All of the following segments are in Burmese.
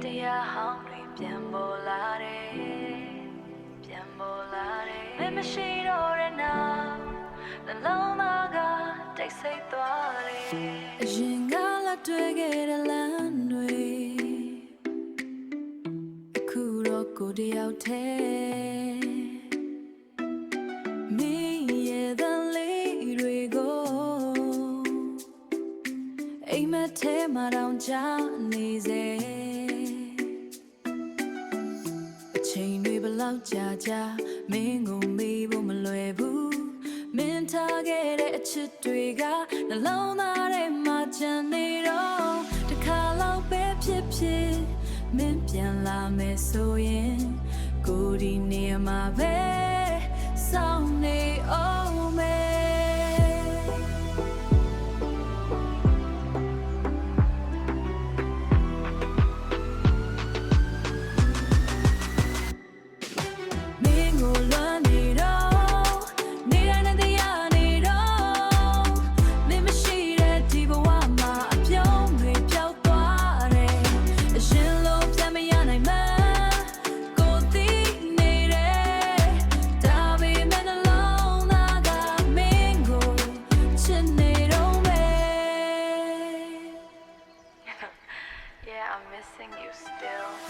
တရားဟောင်းတွေပြန်ပေါ်လာတယ်ပြန်ပေါ်လာတယ်မမရှိတော့တဲ့နောက်နှလုံးသားကတိတ်ဆိတ်သွားတယ်အရင်ကလာတွေ့ခဲ့တဲ့လမ်းတွေအခုတော့ကိုတယောက်တည်းမင်းရဲ့theလေးတွေကိုအိမ်မက်ထဲမှာတောင်ကြားနေစေအချိန်တွေဘလောက်ကြာကြာမင်းကိုမေးဖို့မလွယ်ဘူးမင်းထားခဲ့တဲ့အချစ်တွေကနှလုံးသားထဲမှာကျန်နေတော့တစ်ခါလောက်ပဲဖြစ်ဖြစ်မင်းပြန်လာမယ်ဆိုရင်ကိုဒီနေရာမှာပဲစောင့်နေအောင်မယ်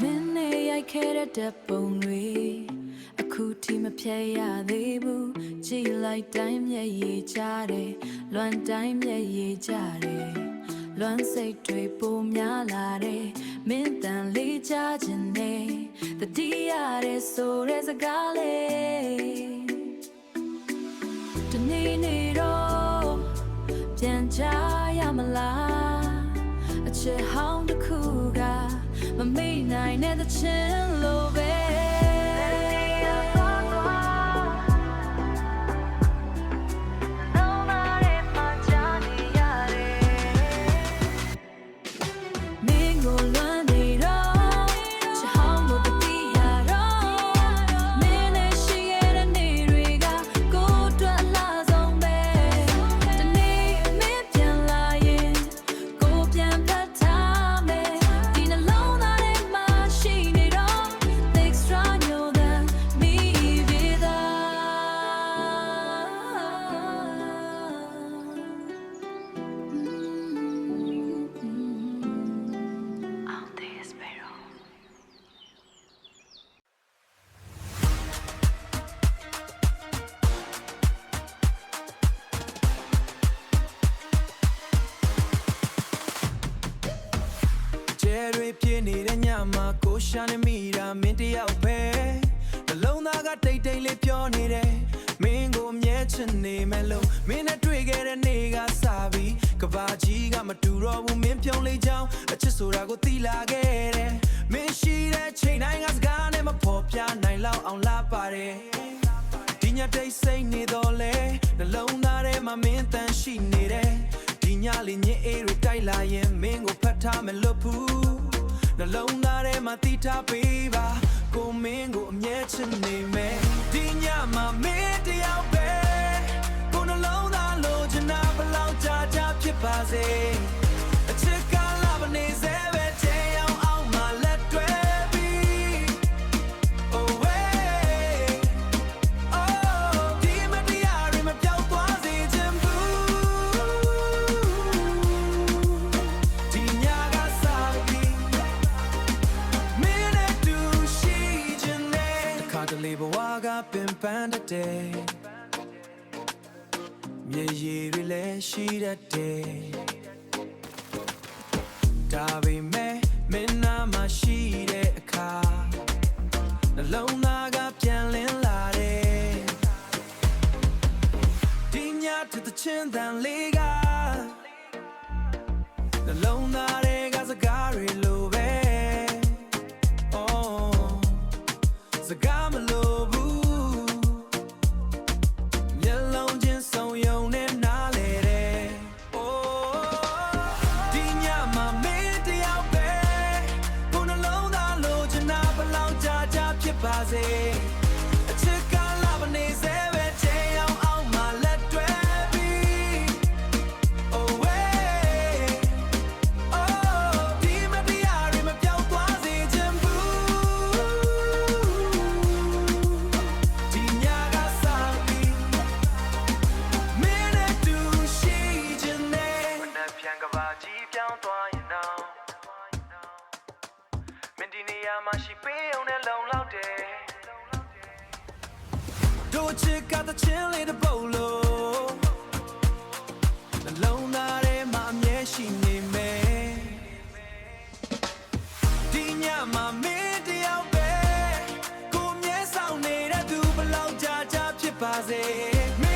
မင်းနဲ့ရိုက်ခဲ့တဲ့ပုံတွေအခုထိမဖြတ်ရသေးဘူးကြည့်လိုက်တိုင်းမျက်ရည်ကျတယ်လွမ်းတိုင်းမျက်ရည်ကျတယ်လွမ်းစိတ်တွေပိုများလာတယ်မင်းတန်လေးချခြင်းနဲ့တတိယတဲ့ဆိုတဲ့စကားလေးဒီနေ့တော့ပြန်ချရမလားအချစ်ဟောင်းတစ်ခုကမမေ့နိုင်တဲ့ချင်လို့ပဲပြင်းနေတဲ့ညမှာကိုရှာနေမိတာမင်းတယောက်ပဲနှလုံးသားကတိတ်တိတ်လေးပြောနေတယ်မင်းကိုမြဲချင်နေမယ်လို့မင်းနဲ့တွေ့ခဲ့တဲ့နေ့ကစပြီးကဘာကြီးကမတူတော့ဘူးမင်းပြုံးလေးချောင်းအချစ်ဆိုတာကိုသိလာခဲ့တယ်မင်းရှိတဲ့ချိန်တိုင်းကစကားနဲ့မဖော်ပြနိုင်လောက်အောင်လာပါတယ်ဒီညတိတ်စိတ်နေတော့လေနှလုံးသားထဲမှာမင်းတန်ရှိနေတယ်ဒီညလေးညအေးတွေတိုက်လာရင်မင်းကိုဖတ်ထားမယ်လို့ဘူးနှလုံးသားထဲမှာတီးထားပေးပါကိုမင်းကိုအမြဲချင်နေမယ်ဒီညမှာမင်းတယောက်ပဲကိုနှလုံးသားလိုချင်တာဘလောက်ကြာကြာဖြစ်ပါစေအချစ်ကလာမနေစေပဲချိန်အောင်မှလက်တွဲပြီး Oh way Oh ဒီမတရားတွေမပြောင်းသွားစေချင်ဘူးဒီညကစားပြီးမင်းနဲ့တူရှိချင်တယ်ခါတလေဘဝကပင်ပန်းတဲ့မြေရည်တွေလည်းရှိတတ်တယ်ဒါပေမဲ့မင်းနာမရှိတဲ့အခါနှလုံးသားကပြန်လင်းလာတယ်ဒီညတဲ့ချင်တန်လေးကနှလုံးသားတွေကစကားတွေလိုပဲ Oh စကားမလိုဘူးမျက်လုံးချင်းဆုံယုံနဲ့နားလေတယ် Oh ဒီညမှာမင်းတယောက်ပဲကိုနှလုံးသားလိုချင်တာဘလောက်ကြာကြာဖြစ်ပါစေအချစ်ကလာမနေစေပဲချိန်အောင်မှလက်တွဲပြီး Oh way Oh ဒီမတရားတွေမပြောင်းသွားစေ ပါစေ